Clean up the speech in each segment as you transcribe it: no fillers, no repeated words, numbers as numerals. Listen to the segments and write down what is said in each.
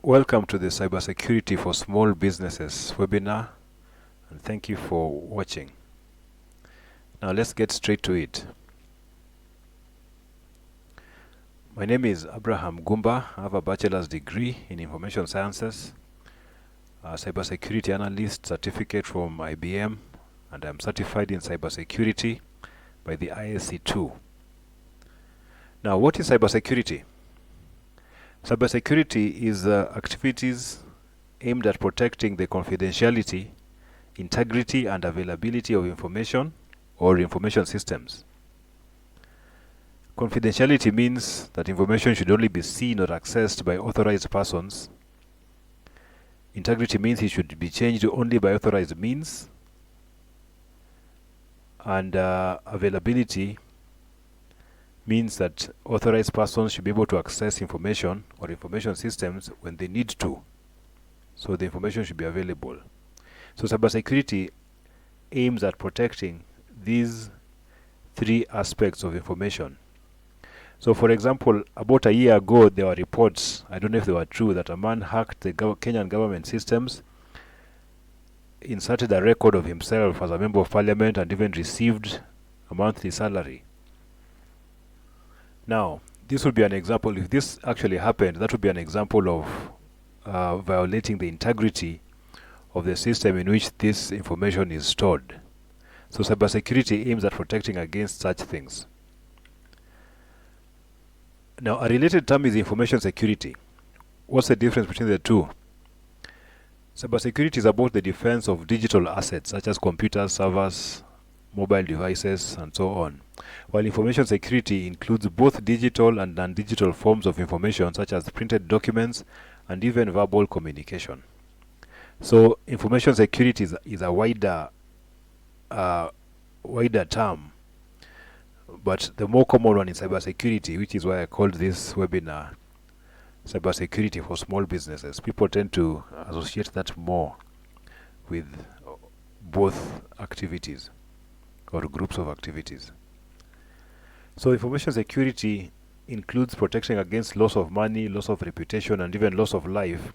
Welcome to the Cybersecurity for Small Businesses webinar, and thank you for watching. Now let's get straight to it. My name is Abraham Gumba. I have a bachelor's degree in Information Sciences, a cybersecurity analyst certificate from IBM, and I'm certified in cybersecurity by the ISC2. Now, what is cybersecurity? Cybersecurity is activities aimed at protecting the confidentiality, integrity, and availability of information or information systems. Confidentiality means that information should only be seen or accessed by authorized persons. Integrity means it should be changed only by authorized means. And availability means that authorized persons should be able to access information or information systems when they need to. So the information should be available. So cybersecurity aims at protecting these three aspects of information. So for example, about a year ago, there were reports, I don't know if they were true, that a man hacked the Kenyan government systems, inserted a record of himself as a member of parliament, and even received a monthly salary. Now, this would be an example. If this actually happened, that would be an example of violating the integrity of the system in which this information is stored. So cybersecurity aims at protecting against such things. Now, a related term is information security. What's the difference between the two? Cybersecurity is about the defense of digital assets such as computers, servers, mobile devices, and so on. While information security includes both digital and non-digital forms of information such as printed documents and even verbal communication. So information security is a wider term, but the more common one is cybersecurity, which is why I called this webinar Cybersecurity for Small Businesses. People tend to associate that more with both activities or groups of activities. So information security includes protecting against loss of money, loss of reputation, and even loss of life,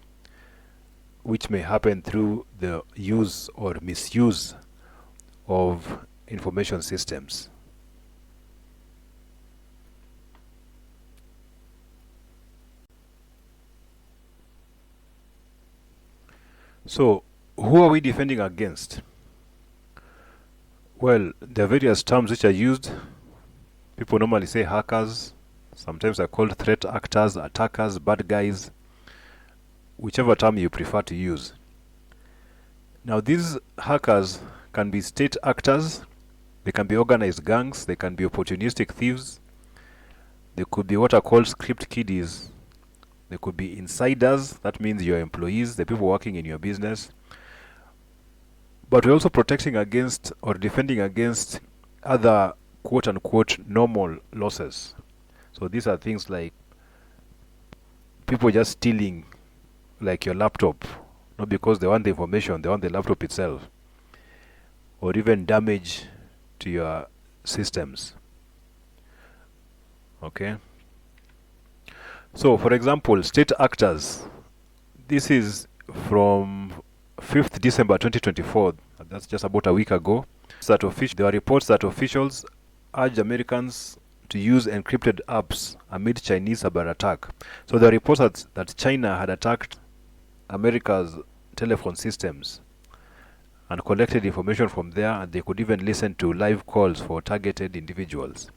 which may happen through the use or misuse of information systems. So, who are we defending against? Well, there are various terms which are used. People normally say hackers. Sometimes they're called threat actors, attackers, bad guys, whichever term you prefer to use. Now, these hackers can be state actors, they can be organized gangs, they can be opportunistic thieves, they could be what are called script kiddies, they could be insiders, that means your employees, the people working in your business. But we're also protecting against or defending against other quote-unquote normal losses. So these are things like people just stealing like your laptop, not because they want the information, they want the laptop itself, or even damage to your systems. Okay? So for example, state actors, this is from 5th December 2024, that's just about a week ago. There are reports that officials urged Americans to use encrypted apps amid Chinese cyber attack. So there are reports that China had attacked America's telephone systems and collected information from there, and they could even listen to live calls for targeted individuals.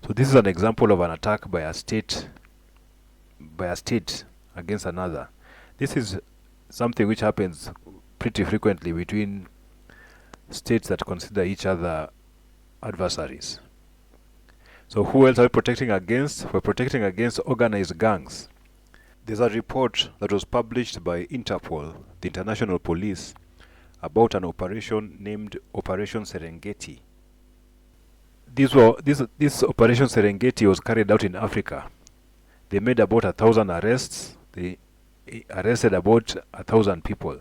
So this is an example of an attack by a state against another. This is something which happens pretty frequently between states that consider each other adversaries. So who else are we protecting against? We're protecting against organized gangs. There's a report that was published by Interpol, the international police, about an operation named Operation Serengeti. This Operation Serengeti was carried out in Africa. They made about 1,000 arrests. They arrested about 1,000 people.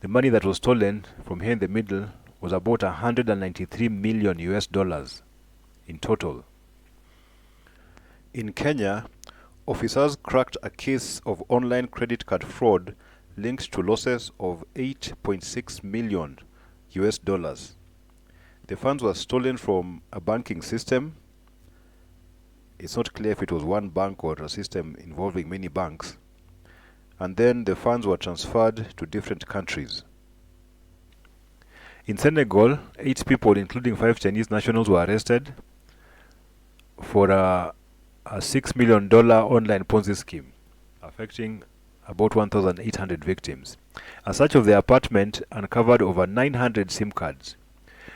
The money that was stolen from here in the middle was about $193 million US in total. In Kenya, Officers cracked a case of online credit card fraud linked to losses of 8.6 million US dollars. The funds were stolen from a banking system. It's not clear if it was one bank or a system involving many banks. And then the funds were transferred to different countries. In Senegal, 8 people, including 5 Chinese nationals, were arrested for a $6 million online Ponzi scheme, affecting about 1,800 victims. A search of the apartment uncovered over 900 SIM cards.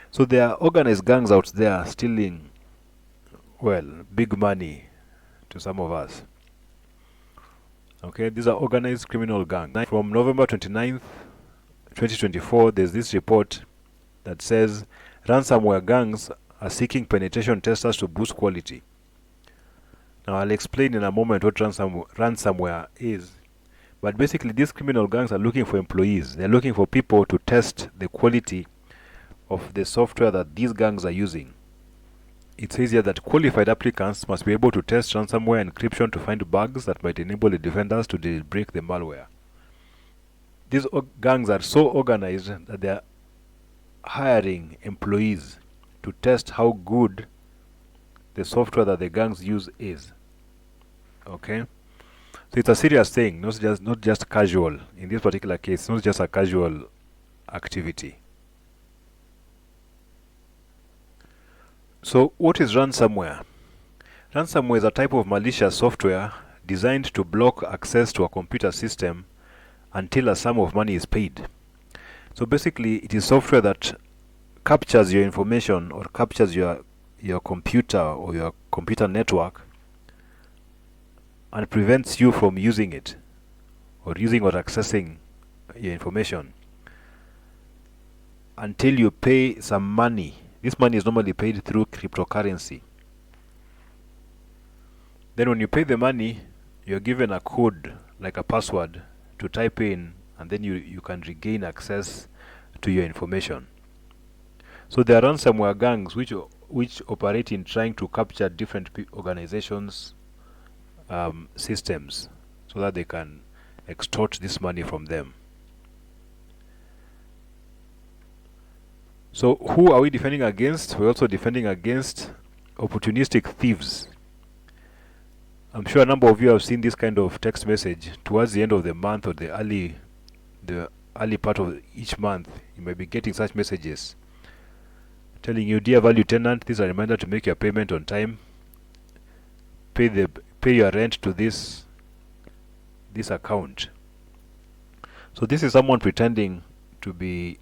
So there are organized gangs out there stealing, well, big money to some of us. Okay, these are organized criminal gangs. From November 29th, 2024, there's this report that says ransomware gangs are seeking penetration testers to boost quality. Now, I'll explain in a moment what ransomware is. But basically, these criminal gangs are looking for employees. They're looking for people to test the quality of the software that these gangs are using. It says here that qualified applicants must be able to test ransomware encryption to find bugs that might enable the defenders to jailbreak the malware. These gangs are so organized that they are hiring employees to test how good the software that the gangs use is. Okay? So it's a serious thing, not just casual. In this particular case, not just a casual activity. So what is ransomware? Ransomware is a type of malicious software designed to block access to a computer system until a sum of money is paid. So basically, it is software that captures your information or captures your computer or your computer network and prevents you from using it or using or accessing your information until you pay some money. This money is normally paid through cryptocurrency. Then when you pay the money, you're given a code, like a password, to type in, and then you can regain access to your information. So there are ransomware gangs which operate in trying to capture different organizations' systems so that they can extort this money from them. So who are we defending against? We're also defending against opportunistic thieves. I'm sure a number of you have seen this kind of text message towards the end of the month or the early part of each month. You may be getting such messages telling you, dear value tenant, this is a reminder to make your payment on time. Pay your rent to this account. So this is someone pretending to be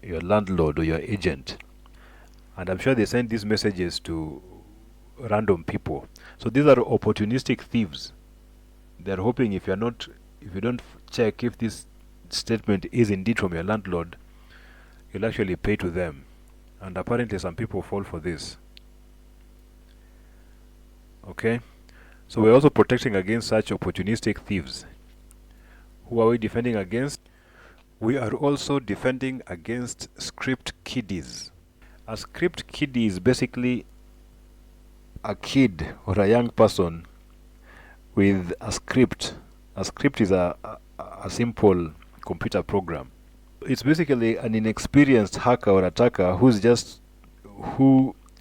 your landlord or your agent, and I'm sure they send these messages to random people. So these are opportunistic thieves. They're hoping if you don't check if this statement is indeed from your landlord, you'll actually pay to them. And apparently some people fall for this. Okay, so we're also protecting against such opportunistic thieves. Who are we defending against? We are also defending against script kiddies. A script kiddie is basically a kid or a young person with a script. A script is a simple computer program. It's basically an inexperienced hacker or attacker who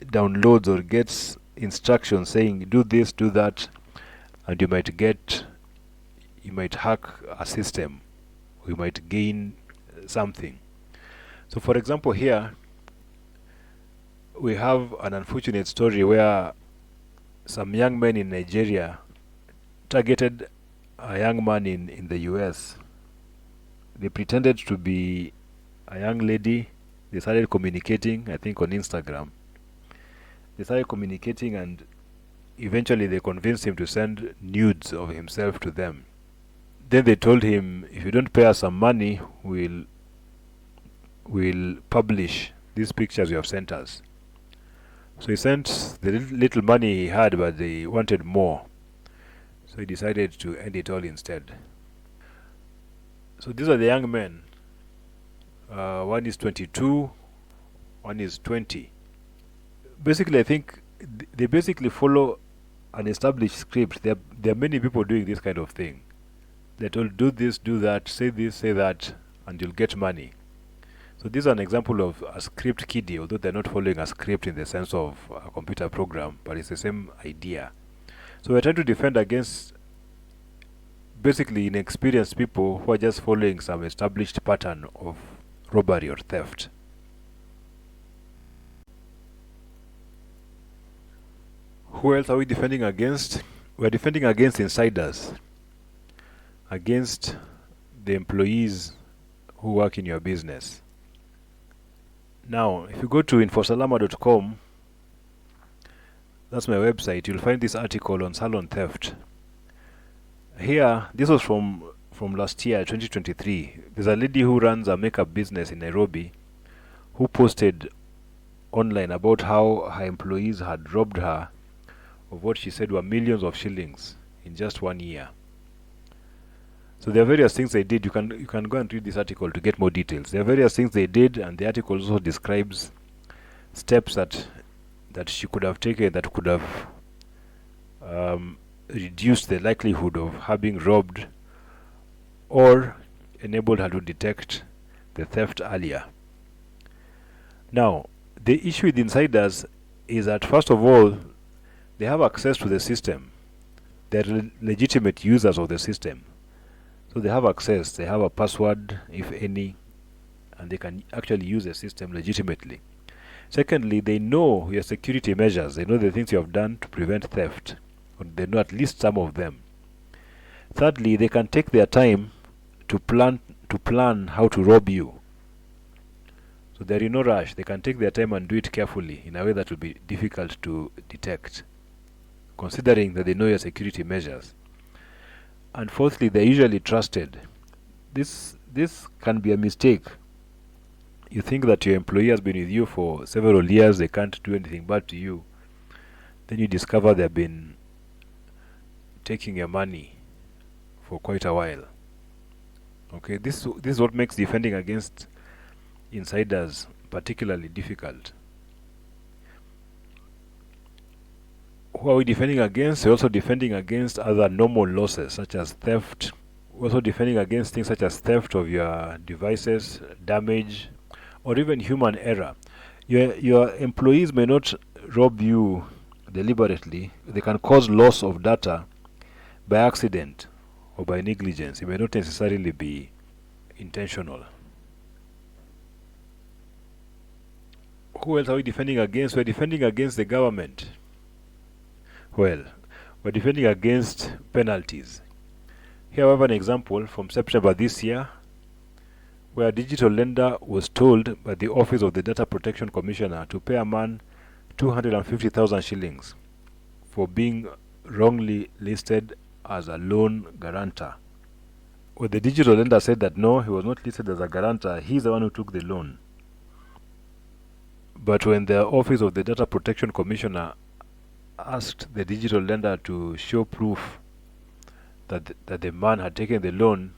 downloads or gets instructions saying do this, do that, and you might hack a system. You might gain something. So for example, here we have an unfortunate story where some young men in Nigeria targeted a young man in the US. They pretended to be a young lady. They started communicating, I think on Instagram. They started communicating and eventually they convinced him to send nudes of himself to them. Then they told him, if you don't pay us some money, we'll publish these pictures you have sent us. So he sent the little money he had, but they wanted more. So he decided to end it all instead. So these are the young men. One is 22, one is 20. Basically, I think they basically follow an established script. There are many people doing this kind of thing. They're told, do this, do that, say this, say that, and you'll get money. So this is an example of a script kiddie, although they're not following a script in the sense of a computer program, but it's the same idea. So we're trying to defend against basically inexperienced people who are just following some established pattern of robbery or theft. Who else are we defending against? We're defending against insiders, against the employees who work in your business. Now, if you go to infosalama.com, that's my website, you'll find this article on salon theft. Here, this was from last year, 2023. There's a lady who runs a makeup business in Nairobi who posted online about how her employees had robbed her of what she said were millions of shillings in just 1 year. So there are various things they did. You can go and read this article to get more details. There are various things they did, and the article also describes steps that she could have taken that could have reduced the likelihood of her being robbed or enabled her to detect the theft earlier. Now, the issue with insiders is that, first of all, they have access to the system. They're legitimate users of the system. So they have access, they have a password, if any, and they can actually use the system legitimately. Secondly, they know your security measures. They know the things you have done to prevent theft, or they know at least some of them. Thirdly, they can take their time to plan how to rob you. So they're in no rush. They can take their time and do it carefully in a way that will be difficult to detect, considering that they know your security measures. And fourthly, they're usually trusted. This can be a mistake. You think that your employee has been with you for several years, they can't do anything bad to you. Then you discover they've been taking your money for quite a while. Okay, this is what makes defending against insiders particularly difficult. Who are we defending against? We're also defending against other normal losses such as theft. We're also defending against things such as theft of your devices, damage, or even human error. Your employees may not rob you deliberately. They can cause loss of data by accident or by negligence. It may not necessarily be intentional. Who else are we defending against? We're defending against the government. Well, we're defending against penalties. Here we have an example from September this year where a digital lender was told by the Office of the Data Protection Commissioner to pay a man 250,000 shillings for being wrongly listed as a loan guarantor. Well, the digital lender said that no, he was not listed as a guarantor, he's the one who took the loan. But when the Office of the Data Protection Commissioner asked the digital lender to show proof that the man had taken the loan,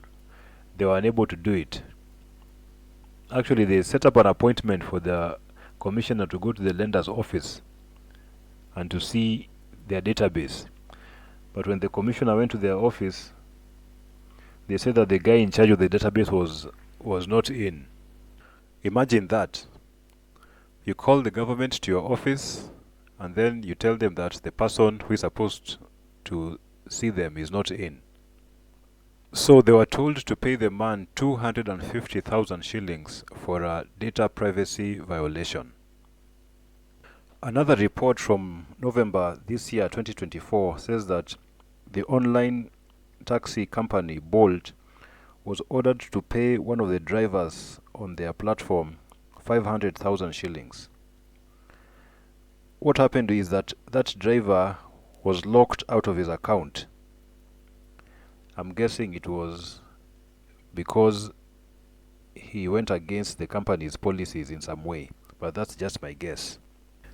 they were unable to do it. Actually, they set up an appointment for the commissioner to go to the lender's office and to see their database. But when the commissioner went to their office, they said that the guy in charge of the database was not in. Imagine that. You call the government to your office and then you tell them that the person who is supposed to see them is not in. So they were told to pay the man 250,000 shillings for a data privacy violation. Another report from November this year, 2024, says that the online taxi company Bolt was ordered to pay one of the drivers on their platform 500,000 shillings. What happened is that driver was locked out of his account. I'm guessing it was because he went against the company's policies in some way, but that's just my guess.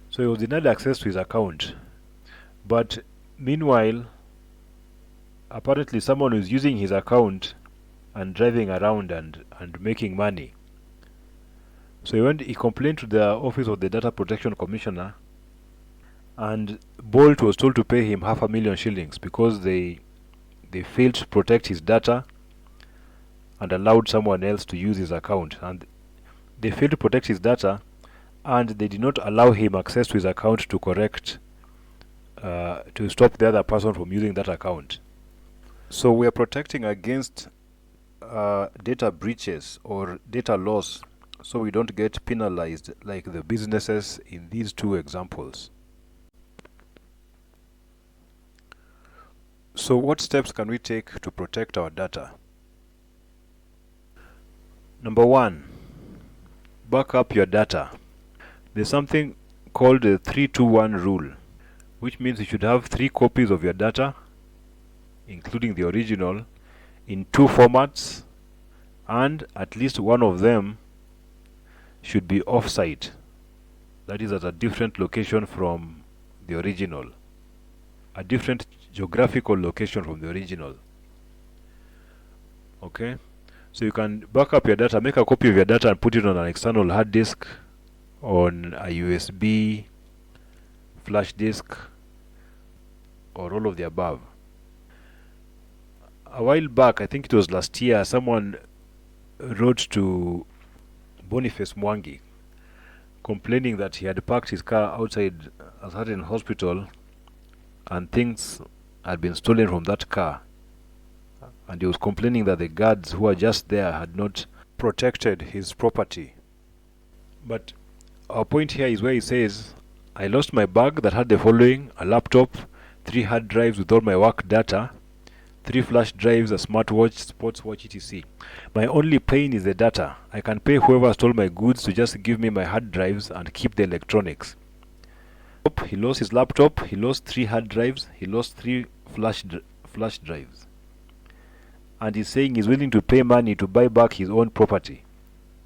So he was denied access to his account. But meanwhile, apparently someone was using his account and driving around and making money. So he complained to the Office of the Data Protection Commissioner, And Bolt was told to pay him 500,000 shillings because they failed to protect his data and allowed someone else to use his account. And they failed to protect his data, and they did not allow him access to his account to to stop the other person from using that account. So we are protecting against data breaches or data loss, so we don't get penalized like the businesses in these two examples. So what steps can we take to protect our data? Number one, back up your data. There's something called the 3-2-1 rule, which means you should have 3 copies of your data, including the original, in 2 formats, and at least one of them should be off-site. That is at a different location from the original, a different geographical location from the original. Okay, so you can back up your data, make a copy of your data and put it on an external hard disk, on a USB flash disk, or all of the above. A while back, I think it was last year, someone wrote to Boniface Mwangi complaining that he had parked his car outside a certain hospital and things had been stolen from that car, and he was complaining that the guards who were just there had not protected his property. But our point here is where he says, I lost my bag that had the following: a laptop, 3 hard drives with all my work data, 3 flash drives, a smartwatch, sports watch, etc. My only pain is the data. I can pay whoever stole my goods to just give me my hard drives and keep the electronics. He lost his laptop, he lost 3 hard drives, he lost 3 flash drives. And he's saying he's willing to pay money to buy back his own property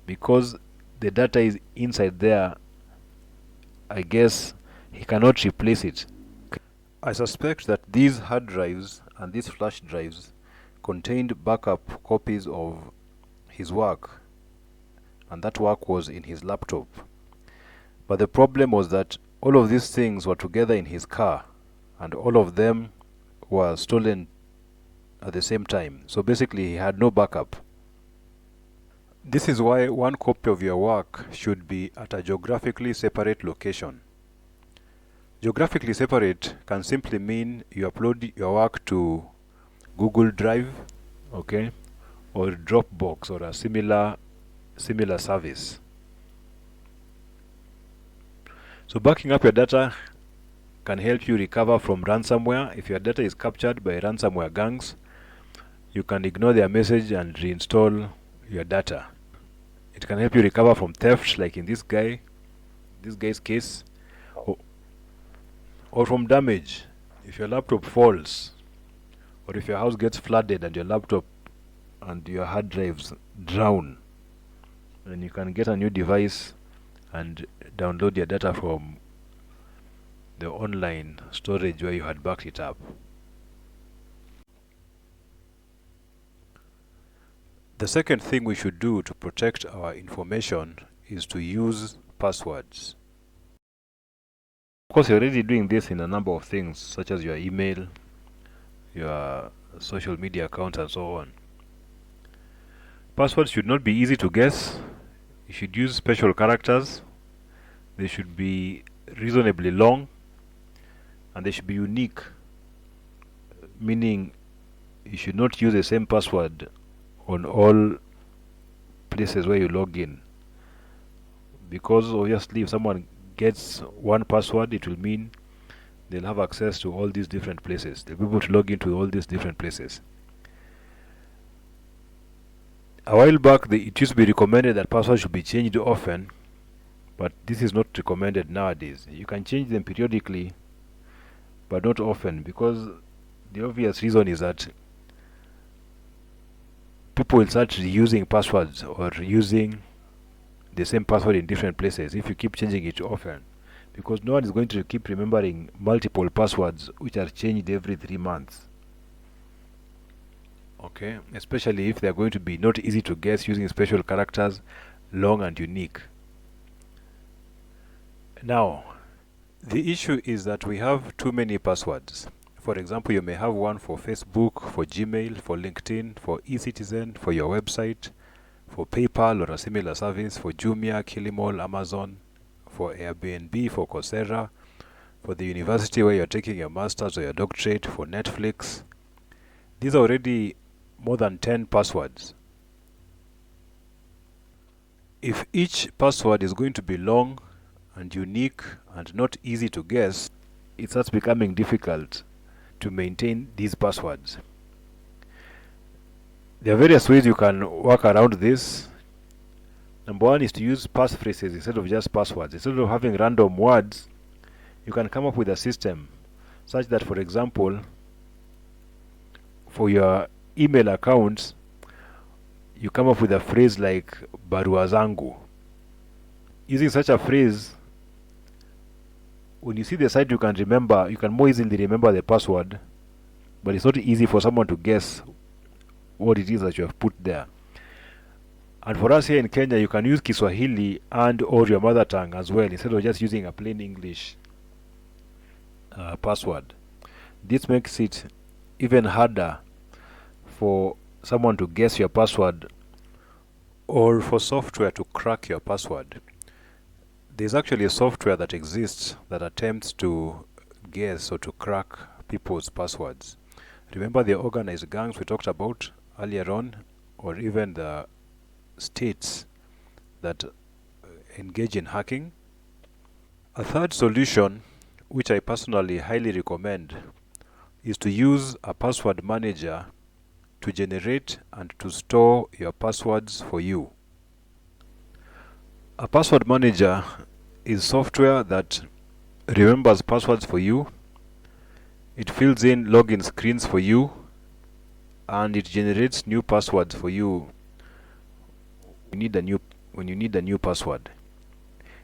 because the data is inside there. I guess he cannot replace it. I suspect that these hard drives and these flash drives contained backup copies of his work, and that work was in his laptop. But the problem was that all of these things were together in his car, and all of them were stolen at the same time. So basically he had no backup. This is why one copy of your work should be at a geographically separate location. Geographically separate can simply mean you upload your work to Google Drive, okay, or Dropbox or a similar service. So backing up your data can help you recover from ransomware. If your data is captured by ransomware gangs, you can ignore their message and reinstall your data. It can help you recover from theft, like in this guy's case, or from damage. If your laptop falls, or if your house gets flooded and your laptop and your hard drives drown, then you can get a new device and download your data from the online storage where you had backed it up. The second thing we should do to protect our information is to use passwords. Of course, you're already doing this in a number of things, such as your email, your social media accounts, and so on. Passwords should not be easy to guess. You should use special characters. They should be reasonably long, and they should be unique, meaning you should not use the same password on all places where you log in, because obviously if someone gets one password, it will mean they'll have access to all these different places. They'll be able to log into all these different places. A while back, it used to be recommended that passwords should be changed often, but this is not recommended nowadays. You can change them periodically, but not often, because the obvious reason is that people will start reusing passwords or using the same password in different places if you keep changing it often, because no one is going to keep remembering multiple passwords which are changed every 3 months. Okay, especially if they are going to be not easy to guess, using special characters, long and unique. Now, The issue is that we have too many passwords. For example, you may have one for Facebook, for Gmail, for LinkedIn, for eCitizen, for your website, for PayPal or a similar service, for Jumia, Kilimall, Amazon, for Airbnb, for Coursera, for the university where you're taking your master's or your doctorate, for Netflix. These are already more than 10 passwords. If each password is going to be long and unique and not easy to guess, it starts becoming difficult to maintain these passwords. There are various ways you can work around this. Number one is to use passphrases instead of just passwords. Instead of having random words, you can come up with a system such that, for example, for your email accounts, you come up with a phrase like barua zangu. Using such a phrase, when you see the site, you can more easily remember the password, but it's not easy for someone to guess what it is that you have put there. And for us here in Kenya, you can use Kiswahili and or your mother tongue as well, instead of just using a plain English password. This makes it even harder for someone to guess your password or for software to crack your password. There's actually a software that exists that attempts to guess or to crack people's passwords. Remember the organized gangs we talked about earlier on, or even the states that engage in hacking? A third solution, which I personally highly recommend, is to use a password manager to generate and to store your passwords for you. A password manager is software that remembers passwords for you, it fills in login screens for you, and it generates new passwords for you when you need a new password.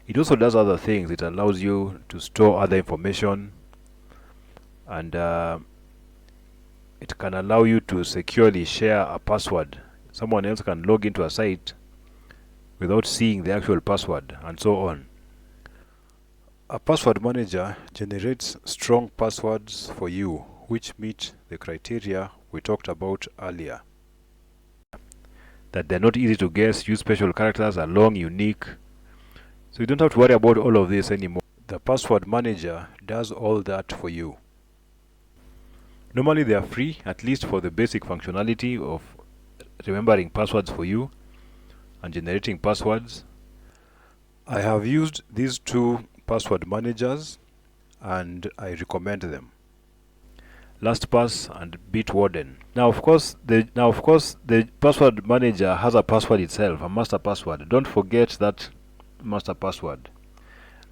It also does other things. It allows you to store other information, and it can allow you to securely share a password. Someone else can log into a site without seeing the actual password, and so on. A password manager generates strong passwords for you, which meet the criteria we talked about earlier. That they're not easy to guess, use special characters, are long, unique. So you don't have to worry about all of this anymore. The password manager does all that for you. Normally they are free, at least for the basic functionality of remembering passwords for you and generating passwords. I have used these two password managers and I recommend them: LastPass and Bitwarden. Now of course the password manager has a password itself, a master password. Don't forget that master password.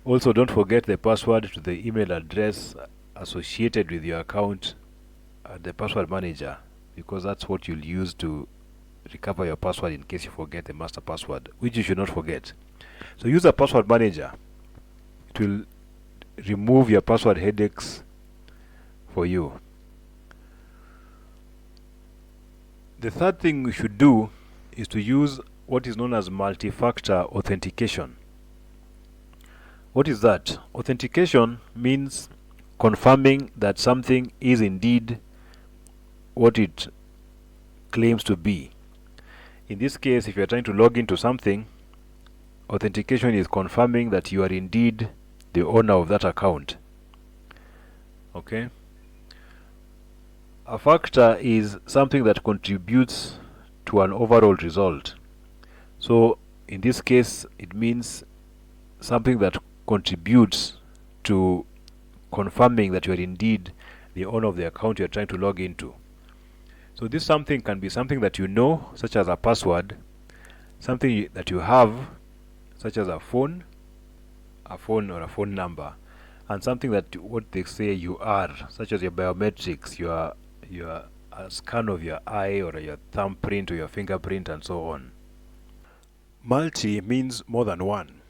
Also, don't forget the password to the email address associated with your account at the password manager, because that's what you'll use to recover your password in case you forget the master password, which you should not forget. So use a password manager. It will remove your password headaches for you. The third thing we should do is to use what is known as multi-factor authentication. What is that? Authentication means confirming that something is indeed what it claims to be. In this case, if you are trying to log into something, authentication is confirming that you are indeed the owner of that account. Okay? A factor is something that contributes to an overall result. So in this case, it means something that contributes to confirming that you are indeed the owner of the account you are trying to log into. So this something can be something that you know, such as a password, something that you have, such as a phone or a phone number, and something that what they say you are, such as your biometrics, your a scan of your eye or your thumbprint or your fingerprint, and so on. Multi means more than one.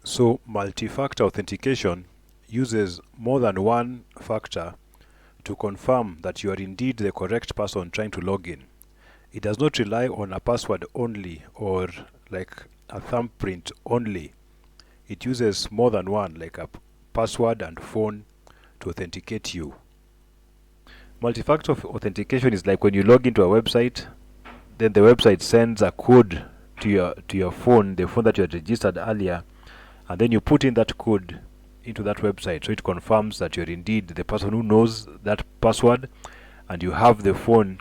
So multi-factor authentication uses more than one factor to confirm that you are indeed the correct person trying to log in. It does not rely on a password only or like a thumbprint only. It uses more than one, like a password and phone to authenticate you. Multi-factor authentication is like when you log into a website, then the website sends a code to your phone, the phone that you had registered earlier, and then you put in that code into that website, so it confirms that you're indeed the person who knows that password, and you have the phone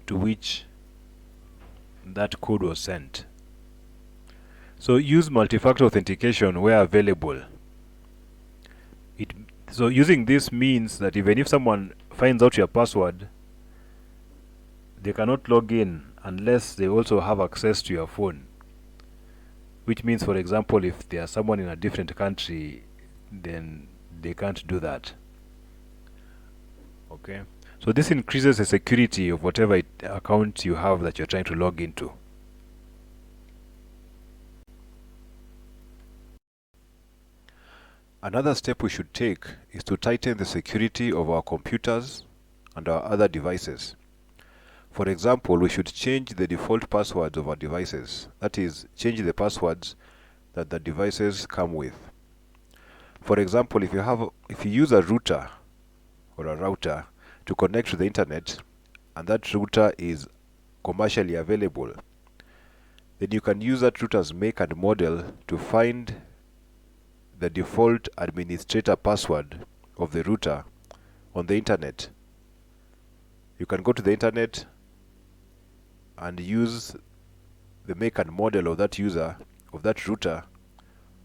to which that code was sent. So use multi-factor authentication where available. So using this means that even if someone finds out your password, they cannot log in unless they also have access to your phone. Which means, for example, if there's someone in a different country, then they can't do that. Okay? So this increases the security of whatever account you have that you're trying to log into. Another step we should take is to tighten the security of our computers and our other devices. For example, we should change the default passwords of our devices. That is, change the passwords that the devices come with. For example, if you use a router or a router to connect to the internet, and that router is commercially available, then you can use that router's make and model to find the default administrator password of the router on the internet. You can go to the internet and use the make and model of that router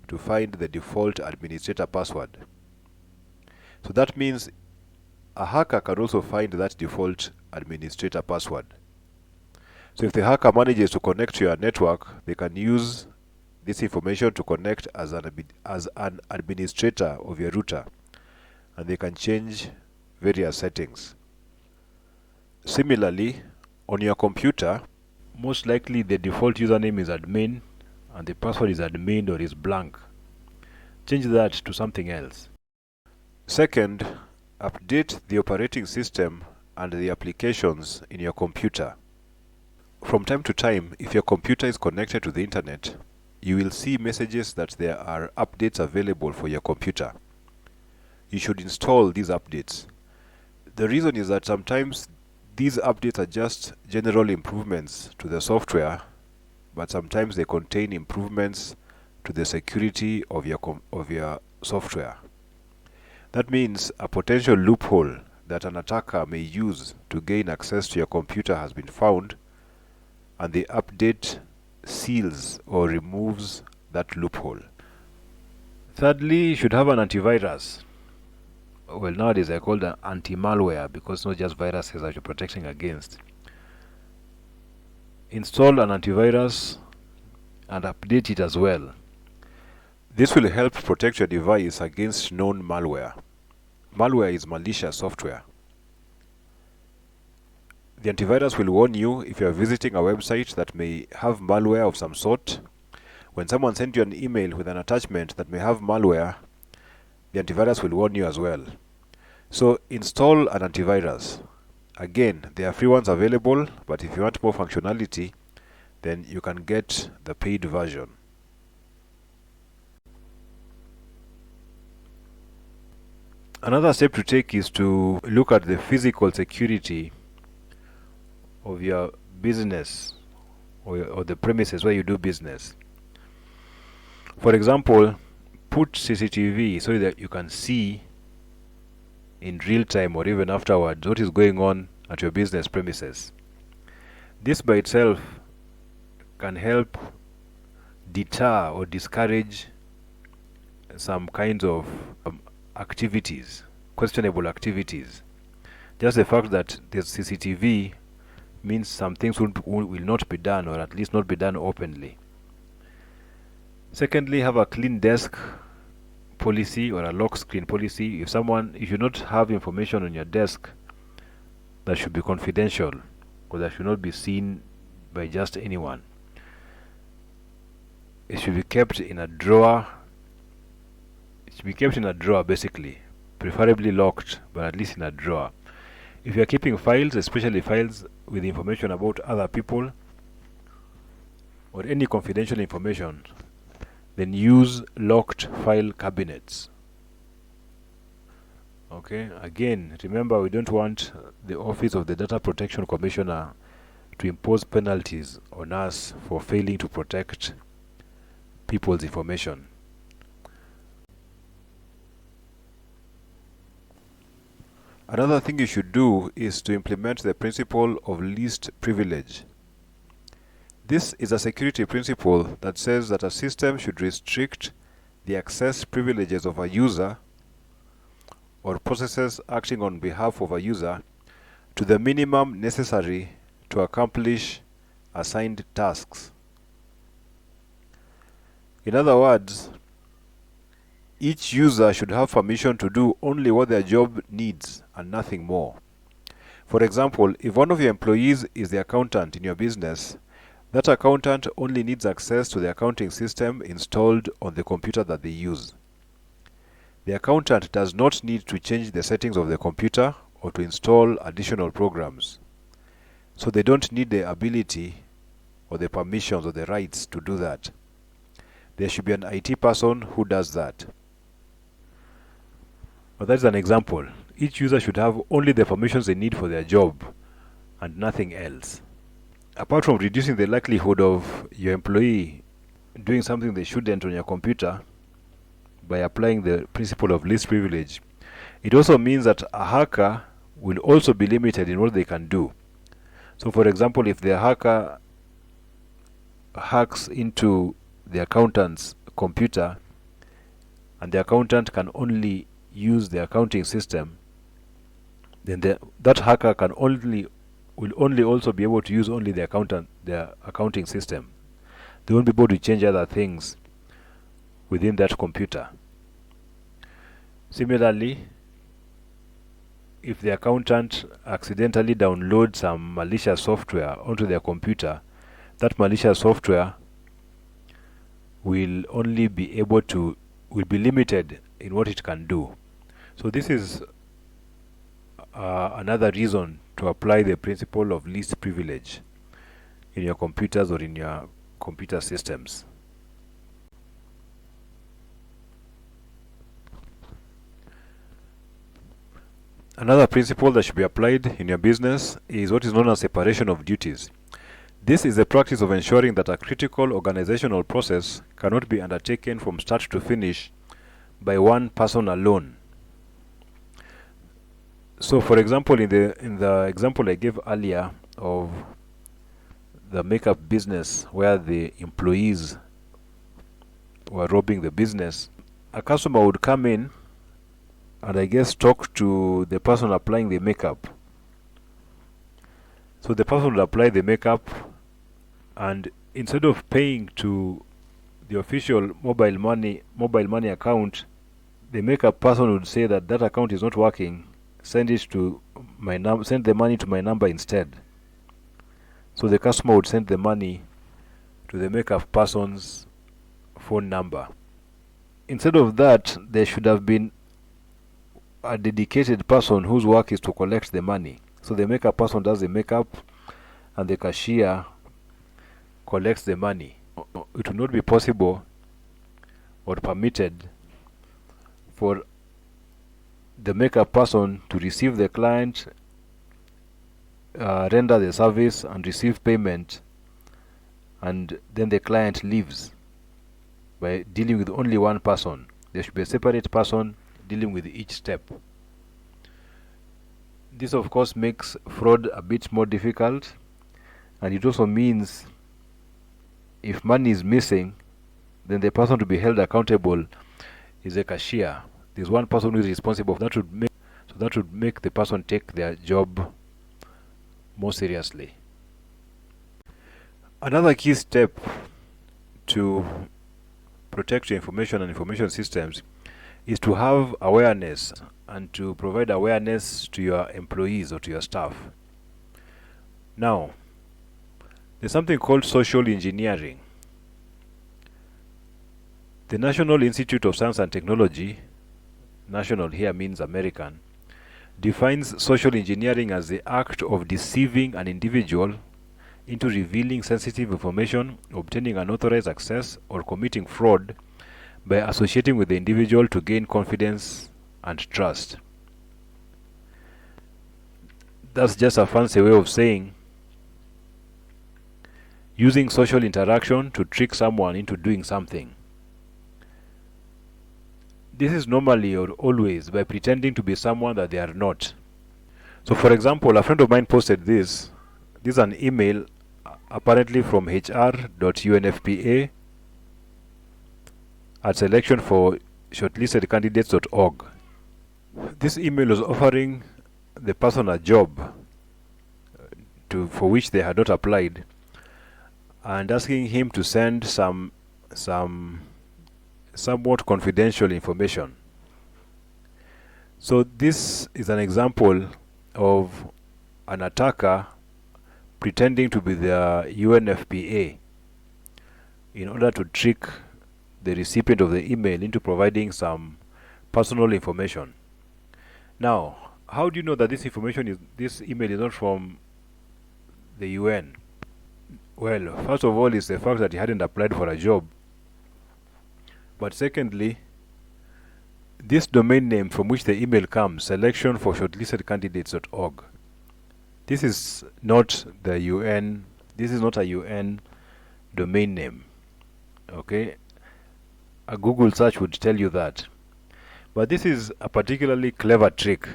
to find the default administrator password. So that means a hacker can also find that default administrator password. So if the hacker manages to connect to your network, they can use this information to connect as an administrator of your router, and they can change various settings. Similarly, on your computer, most likely the default username is admin and the password is admin or is blank. Change that to something else. Second, update the operating system and the applications in your computer. From time to time, if your computer is connected to the internet, you will see messages that there are updates available for your computer. You should install these updates. The reason is that sometimes these updates are just general improvements to the software, but sometimes they contain improvements to the security of your software. That means a potential loophole that an attacker may use to gain access to your computer has been found, and the update seals or removes that loophole. Thirdly, you should have an antivirus. Well, nowadays they're called an anti-malware because it's not just viruses that you're protecting against. Install an antivirus and update it as well. This will help protect your device against known malware. Malware is malicious software. The antivirus will warn you if you are visiting a website that may have malware of some sort. When someone sends you an email with an attachment that may have malware, the antivirus will warn you as well. So install an antivirus. Again, there are free ones available, but if you want more functionality, then you can get the paid version. Another step to take is to look at the physical security of your business or the premises where you do business. For example, put CCTV so that you can see in real time or even afterwards what is going on at your business premises. This by itself can help deter or discourage some kinds of activities, questionable activities. Just the fact that there's CCTV means some things will not be done, or at least not be done openly. Secondly, have a clean desk policy or a lock screen policy. If you not have information on your desk that should be confidential or that should not be seen by just anyone, it should be kept in a drawer. It should be kept in a drawer, basically, preferably locked, but at least in a drawer. If you are keeping files, especially files with information about other people or any confidential information, then use locked file cabinets. Okay, again, remember, we don't want the Office of the Data Protection Commissioner to impose penalties on us for failing to protect people's information. Another thing you should do is to implement the principle of least privilege. This is a security principle that says that a system should restrict the access privileges of a user or processes acting on behalf of a user to the minimum necessary to accomplish assigned tasks. In other words, each user should have permission to do only what their job needs and nothing more. For example, if one of your employees is the accountant in your business, that accountant only needs access to the accounting system installed on the computer that they use. The accountant does not need to change the settings of the computer or to install additional programs. So they don't need the ability or the permissions or the rights to do that. There should be an IT person who does that. But that's an example. Each user should have only the permissions they need for their job and nothing else. Apart from reducing the likelihood of your employee doing something they shouldn't on your computer by applying the principle of least privilege, it also means that a hacker will also be limited in what they can do. So for example, if the hacker hacks into the accountant's computer and the accountant can only use the accounting system, then that hacker will only also be able to use only the accounting system. They won't be able to change other things within that computer. Similarly, if the accountant accidentally downloads some malicious software onto their computer, that malicious software will be limited in what it can do. So this is another reason to apply the principle of least privilege in your computers or in your computer systems. Another principle that should be applied in your business is what is known as separation of duties. This is the practice of ensuring that a critical organizational process cannot be undertaken from start to finish by one person alone. So for example, in the example I gave earlier of the makeup business where the employees were robbing the business, a customer would come in and I guess talk to the person applying the makeup. So the person would apply the makeup, and instead of paying to the official mobile money account, the makeup person would say that account is not working. Send the money to my number instead. So the customer would send the money to the makeup person's phone number. Instead of that, there should have been a dedicated person whose work is to collect the money. So the makeup person does the makeup and the cashier collects the money. It would not be possible or permitted for the makeup person to receive the client, render the service and receive payment, and then the client leaves by dealing with only one person. There should be a separate person dealing with each step. This of course makes fraud a bit more difficult, and it also means if money is missing, then the person to be held accountable is a cashier. There's one person who is responsible. That would make the person take their job more seriously. Another key step to protect your information and information systems is to have awareness and to provide awareness to your employees or to your staff. Now, there's something called social engineering. The National Institute of Science and Technology, national here means American, defines social engineering as the act of deceiving an individual into revealing sensitive information, obtaining unauthorized access, or committing fraud by associating with the individual to gain confidence and trust. That's just a fancy way of saying using social interaction to trick someone into doing something. This is normally or always by pretending to be someone that they are not. So, for example, a friend of mine posted this. This is an email apparently from hr.unfpa at selection for shortlisted candidates.org. This email was offering the person a job for which they had not applied, and asking him to send some somewhat confidential information. So this is an example of an attacker pretending to be the UNFPA in order to trick the recipient of the email into providing some personal information. Now, how do you know that this email is not from the UN? Well, first of all, is the fact that he hadn't applied for a job. But secondly, this domain name from which the email comes, selection for shortlisted candidates.org, this is not the UN, this is not a UN domain name. Okay? A Google search would tell you that. But this is a particularly clever trick.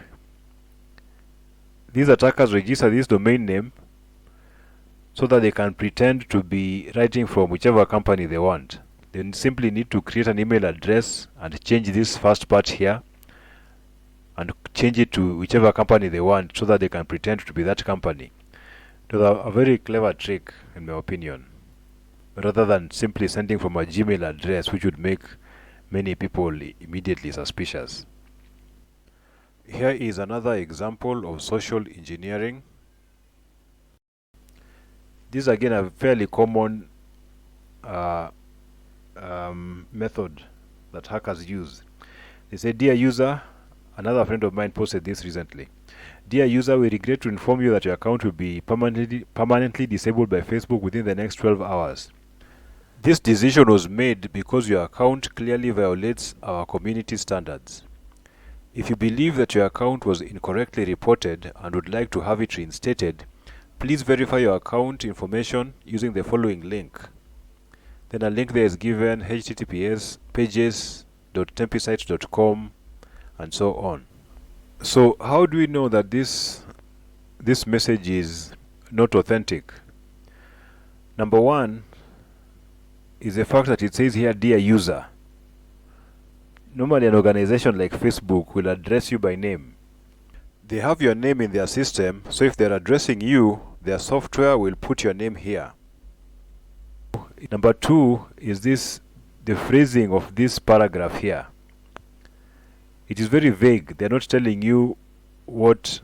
These attackers register this domain name so that they can pretend to be writing from whichever company they want. They simply need to create an email address and change this first part here and change it to whichever company they want so that they can pretend to be that company. It was a very clever trick, in my opinion, rather than simply sending from a Gmail address, which would make many people immediately suspicious. Here is another example of social engineering. This is again a fairly common method that hackers use. They say, "Dear user," another friend of mine posted this recently. "Dear user, we regret to inform you that your account will be permanently disabled by Facebook within the next 12 hours. This decision was made because your account clearly violates our community standards. If you believe that your account was incorrectly reported and would like to have it reinstated, please verify your account information using the following link." Then a link there is given, https pages.tempisite.com, and so on. So how do we know that this message is not authentic? Number one is the fact that it says here, "Dear user." Normally an organization like Facebook will address you by name. They have your name in their system, so if they're addressing you, their software will put your name here. Number two is the phrasing of this paragraph here. It is very vague. They're not telling you what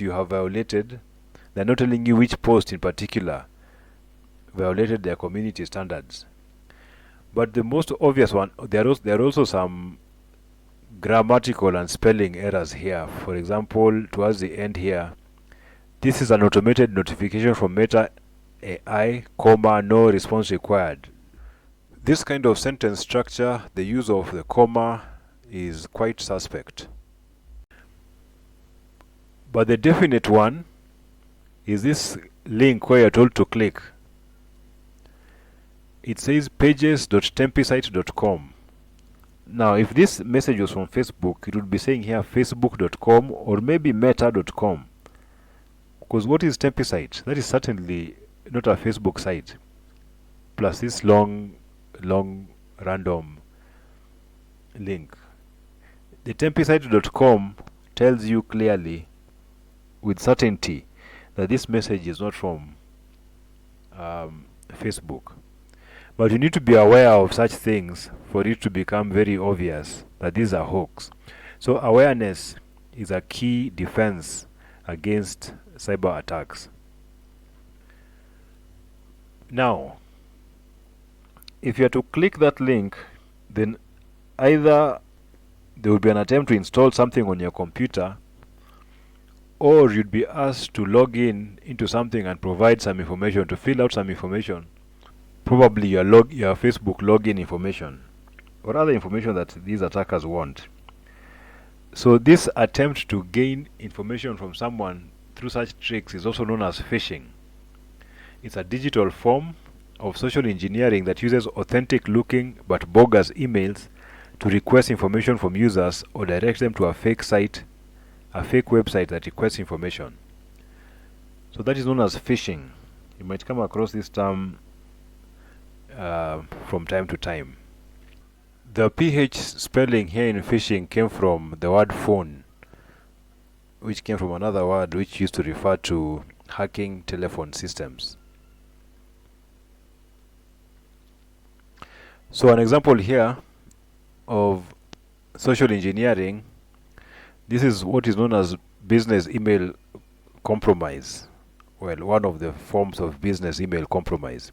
you have violated. They're not telling you which post in particular violated their community standards. But the most obvious one, there are also some grammatical and spelling errors here. For example, towards the end here, "This is an automated notification from Meta AI, no response required." This kind of sentence structure, the use of the comma is quite suspect. But the definite one is this link where you're told to click. It says pages.tempisite.com. Now, if this message was from Facebook, it would be saying here facebook.com or maybe meta.com. Because what is Tempisite? That is certainly not a Facebook site. Plus this long random link. The tempisite.com tells you clearly, with certainty, that this message is not from Facebook. But you need to be aware of such things for it to become very obvious that these are hoax. So awareness is a key defense against cyber attacks. Now, if you are to click that link, then either there will be an attempt to install something on your computer, or you'd be asked to log into something and provide some information, to fill out some information, probably your Facebook login information or other information that these attackers want. So this attempt to gain information from someone through such tricks is also known as phishing. It's a digital form of social engineering that uses authentic looking but bogus emails to request information from users or direct them to a fake website that requests information. So that is known as phishing. You might come across this term from time to time. The PH spelling here in phishing came from the word phone, which came from another word which used to refer to hacking telephone systems. So an example here of social engineering, this is what is known as business email compromise. Well, one of the forms of business email compromise.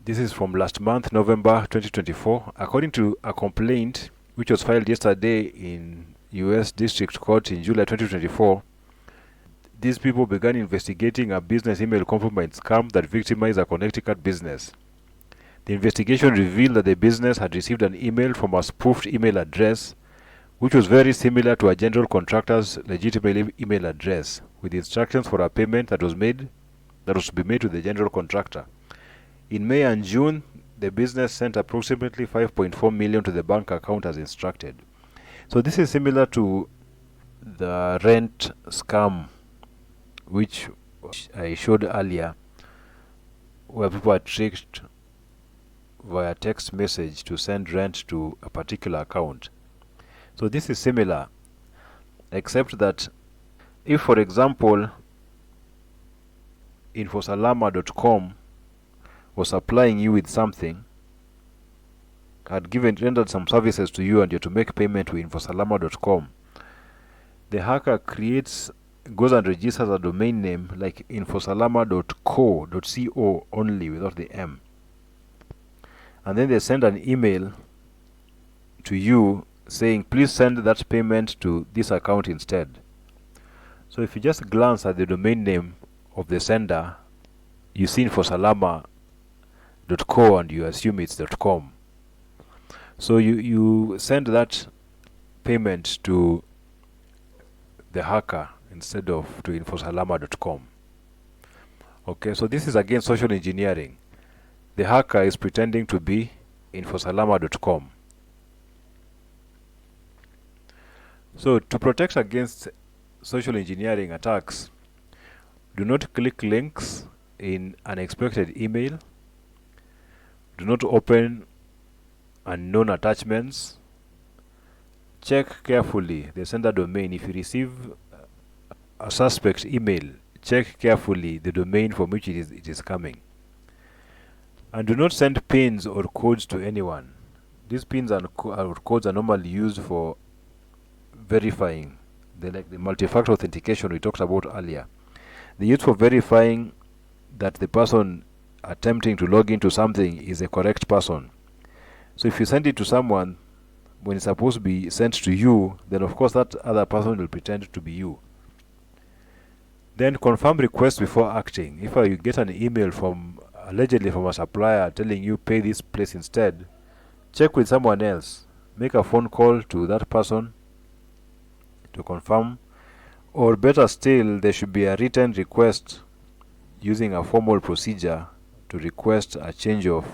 This is from last month, November 2024. According to a complaint which was filed yesterday in US District Court in July 2024, these people began investigating a business email compromise scam that victimized a Connecticut business. The investigation revealed that the business had received an email from a spoofed email address, which was very similar to a general contractor's legitimate email address, with instructions for a payment that was to be made to the general contractor. In May and June, the business sent approximately $5.4 million to the bank account as instructed. So this is similar to the rent scam, which I showed earlier, where people are tricked via text message to send rent to a particular account. So this is similar, except that if, for example, infosalama.com was supplying you with something, had rendered some services to you, and you're to make payment to infosalama.com, the hacker goes and registers a domain name like infosalama.co only without the M. And then they send an email to you saying, please send that payment to this account instead. So if you just glance at the domain name of the sender, you see infosalama.co and you assume it's .com. So you send that payment to the hacker instead of to infosalama.com. Okay, so this is again social engineering. The hacker is pretending to be infosalama.com. So to protect against social engineering attacks, do not click links in unexpected email. Do not open unknown attachments. Check carefully the sender domain. If you receive a suspect email, check carefully the domain from which it is coming. And do not send pins or codes to anyone. These pins and codes are normally used for verifying, like the multi-factor authentication we talked about earlier. They're used for verifying that the person attempting to log into something is a correct person. So if you send it to someone when it's supposed to be sent to you, then of course that other person will pretend to be you. Then confirm requests before acting. If you get an email allegedly from a supplier telling you pay this place instead, check with someone else. Make a phone call to that person to confirm, or better still, there should be a written request using a formal procedure to request a change of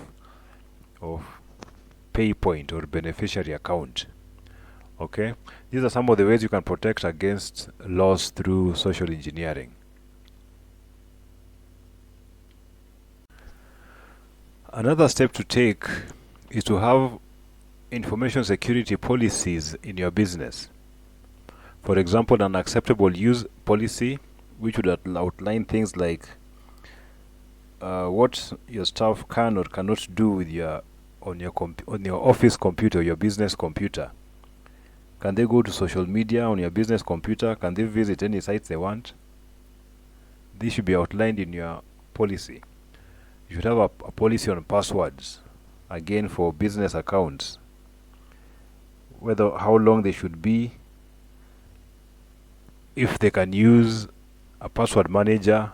pay point or beneficiary account. Okay, these are some of the ways you can protect against loss through social engineering. Another step to take is to have information security policies in your business. For example, an acceptable use policy, which would outline things like what your staff can or cannot do with on your office computer, your business computer. Can they go to social media on your business computer? Can they visit any sites they want? This should be outlined in your policy. You should have a policy on passwords, again for business accounts, how long they should be, if they can use a password manager,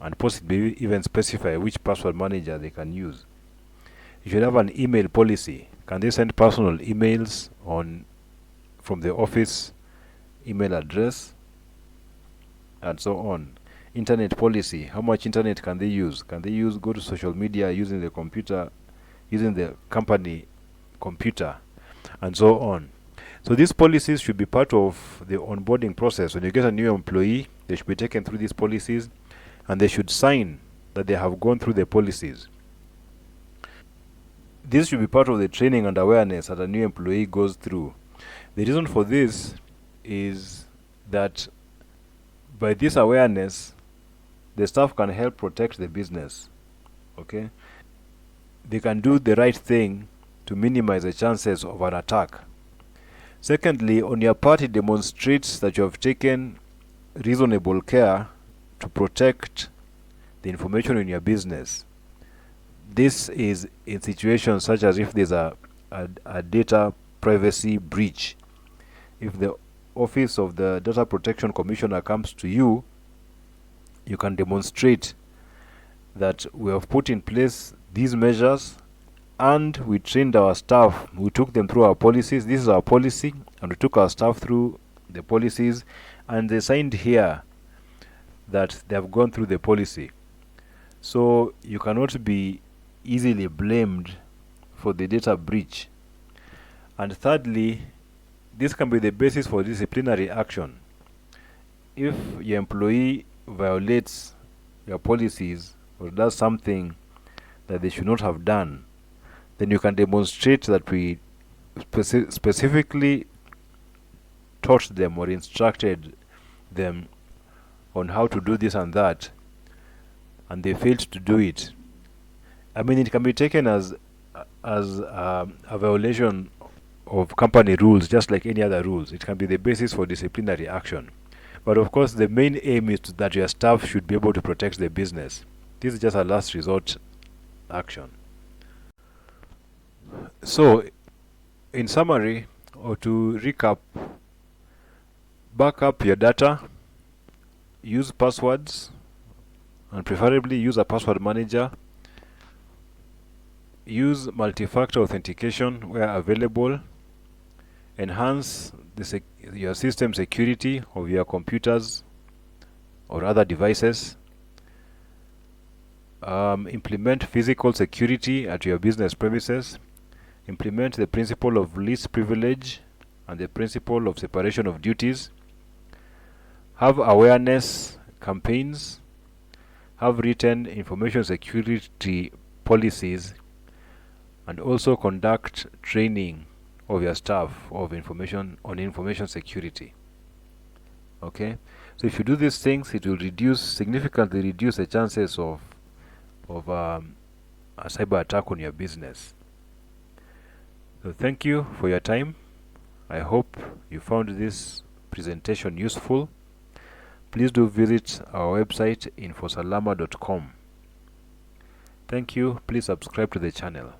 and possibly even specify which password manager they can use. You should have an email policy. Can they send personal emails on from the office email address, and so on. Internet policy, how much internet can they use? Can they go to social media using the computer, using the company computer, and so on. So these policies should be part of the onboarding process. When you get a new employee, they should be taken through these policies, and they should sign that they have gone through the policies. This should be part of the training and awareness that a new employee goes through. The reason for this is that by this awareness, the staff can help protect the business. Okay? They can do the right thing to minimize the chances of an attack. Secondly, on your part, it demonstrates that you have taken reasonable care to protect the information in your business. This is in situations such as if there's a data privacy breach. If the Office of the Data Protection Commissioner comes to you, you can demonstrate that we have put in place these measures and we trained our staff. We took them through our policies. This is our policy, and we took our staff through the policies, and they signed here that they have gone through the policy. So you cannot be easily blamed for the data breach. And thirdly, this can be the basis for disciplinary action. If your employee violates your policies or does something that they should not have done, then you can demonstrate that we specifically taught them or instructed them on how to do this and that, and they failed to do it. I mean, it can be taken as a violation of company rules, just like any other rules. It can be the basis for disciplinary action. But of course, the main aim is that your staff should be able to protect the business. This is just a last resort action. So, in summary, or to recap, back up your data, use passwords, and preferably use a password manager. Use multi-factor authentication where available. Enhance your system security of your computers or other devices. Implement physical security at your business premises. Implement the principle of least privilege and the principle of separation of duties. Have awareness campaigns. Have written information security policies, and also conduct training of your staff on information security. Okay, so if you do these things, it will significantly reduce the chances of a cyber attack on your business. So thank you for your time. I hope you found this presentation useful. Please do visit our website infosalama.com. Thank you. Please subscribe to the channel.